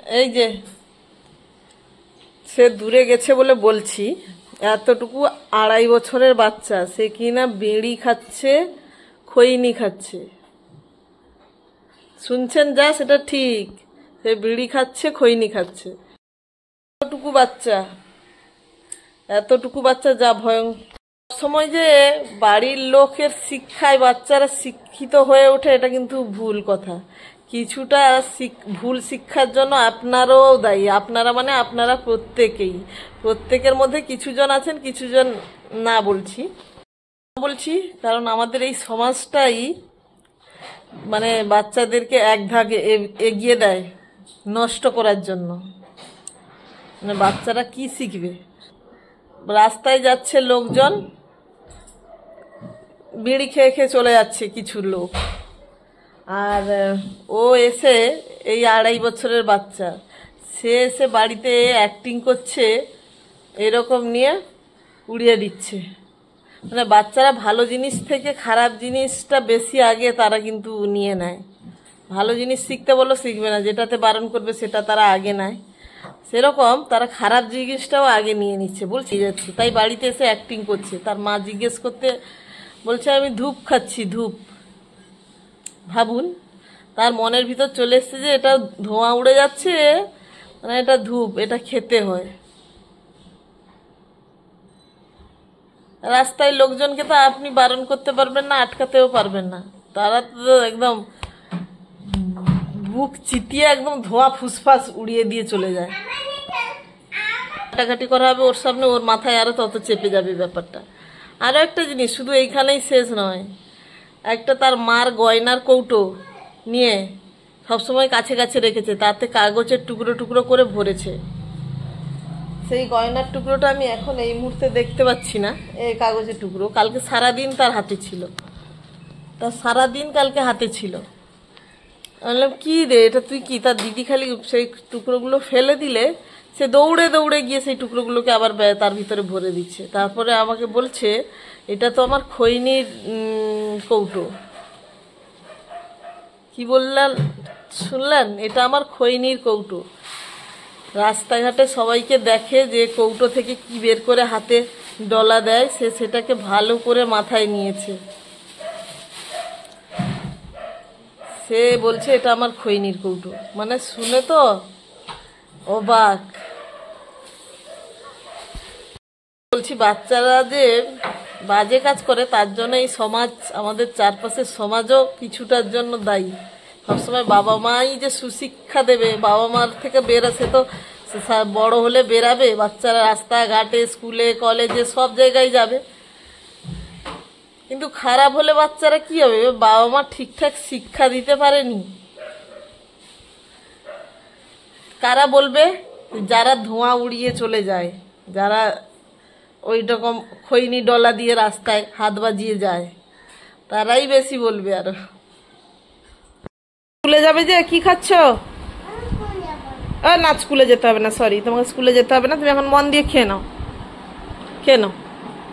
এই যে সে দূরে গেছে বলে বলছি, এতটুকু 2.5 বছরের বাচ্চা সে কিনা বিড়ি খাচ্ছে, খৈনি খাচ্ছে। শুনছেন যা, সেটা ঠিক, সে বিড়ি খাচ্ছে, খৈনি খাচ্ছে। এতটুকু বাচ্চা যা ভয়ঙ্কর। সময় যে বাড়ির লোকের শিক্ষায় বাচ্চারা শিক্ষিত হয়ে ওঠে, এটা কিন্তু ভুল কথা। কিছুটা ভুল শিক্ষার জন্য আপনারাও দায়ী। আপনারা মানে আপনারা প্রত্যেকের মধ্যে কিছুজন আছেন, কিছুজন না বলছি, কারণ আমাদের এই সমাজটাই মানে বাচ্চাদেরকে এক ধাপ এগিয়ে দেয় নষ্ট করার জন্য। মানে বাচ্চারা কি শিখবে? রাস্তায় যাচ্ছে লোকজন, বিড়ি খেয়ে খেয়ে চলে যাচ্ছে কিছু লোক, আর ও এসে এই 2.5 বছরের বাচ্চা, সে এসে বাড়িতে অ্যাক্টিং করছে, এরকম নিয়ে উড়িয়ে দিচ্ছে। মানে বাচ্চারা ভালো জিনিস থেকে খারাপ জিনিসটা বেশি আগে তারা কিন্তু নিয়ে নেয়। ভালো জিনিস শিখতে বলো শিখবে না, যেটাতে বারণ করবে সেটা তারা আগে নেয়। সেরকম তারা খারাপ জিনিসটাও আগে নিয়ে নিচ্ছে, বলছি যাচ্ছে। তাই বাড়িতে এসে অ্যাক্টিং করছে। তার মা জিজ্ঞেস করতে বলছে আমি ধূপ খাচ্ছি, ধূপ। ভাবুন, তার মনের ভিতর চলে এসছে যে এটা ধোঁয়া উড়ে যাচ্ছে, মানে এটা ধূপ, এটা খেতে হয়। রাস্তায় লোকজনকে তো আপনি বারণ করতে পারবেন না, আটকাতেও পারবেন না। তারা তো একদম বুক চিতিয়ে একদম ধোঁয়া ফুসফাস উড়িয়ে দিয়ে চলে যায়। কাটাকাটি করা হবে ওর সামনে, ওর মাথায় আরো তত চেপে যাবে ব্যাপারটা। আরো একটা জিনিস, শুধু এইখানেই শেষ নয়, একটা তার মার গয়নার কৌটো নিয়ে সবসময় কাছে কাছে রেখেছে, তাতে কাগজের টুকরো টুকরো করে ভরেছে। সেই গয়নার টুকরোটা আমি এখন এই মুহূর্তে দেখতে পাচ্ছি না, এই কাগজের টুকরো কালকে সারাদিন তার হাতে ছিল, কালকে হাতে ছিল। বললাম কি রে এটা তুই কি? তার দিদি খালি সেই টুকরোগুলো ফেলে দিলে সে দৌড়ে দৌড়ে গিয়ে সেই টুকরোগুলোকে আবার তার ভিতরে ভরে দিচ্ছে। তারপরে আমাকে বলছে এটা তো আমার খৈনির কৌটো। কি বললেন শুনলেন? এটা আমার খৈনির কৌটো। রাস্তাঘাটে সবাইকে দেখে যে কৌটো থেকে কি বের করে হাতে ডলা দেয়, সে সেটাকে ভালো করে মাথায় নিয়েছে। সে বলছে এটা আমার খৈনির কৌটো। মানে শুনে তো অবাক। বলছি বাচ্চারা যে বাজে কাজ করে তার জন্য এই সমাজ, আমাদের চারপাশের সমাজও কিছুটার জন্য দায়ী। সবসময় বাবা মাই যে সুশিক্ষা দেবে, বাবা মার থেকে বেরোছে তো বড় হলে বেরাবে, বাচ্চারা রাস্তাঘাটে স্কুলে কলেজে সব জায়গায় যাবে। কিন্তু খারাপ হলে বাচ্চারা কি হবে? বাবা মা ঠিকঠাক শিক্ষা দিতে পারেনি। কারা বলবে? যারা ধোঁয়া উড়িয়ে চলে যায়, যারা ওই রকম খৈনি ডলা দিয়ে রাস্তায় হাত বাজিয়ে যায়, তারাই বেশি বলবে। আর স্কুলে যাবে যে কি খাচ্ছ? না স্কুলে যেতে হবে না, সরি, তোমাকে স্কুলে যেতে হবে না, তুমি এখন মন দিয়ে খেয়ে নাও।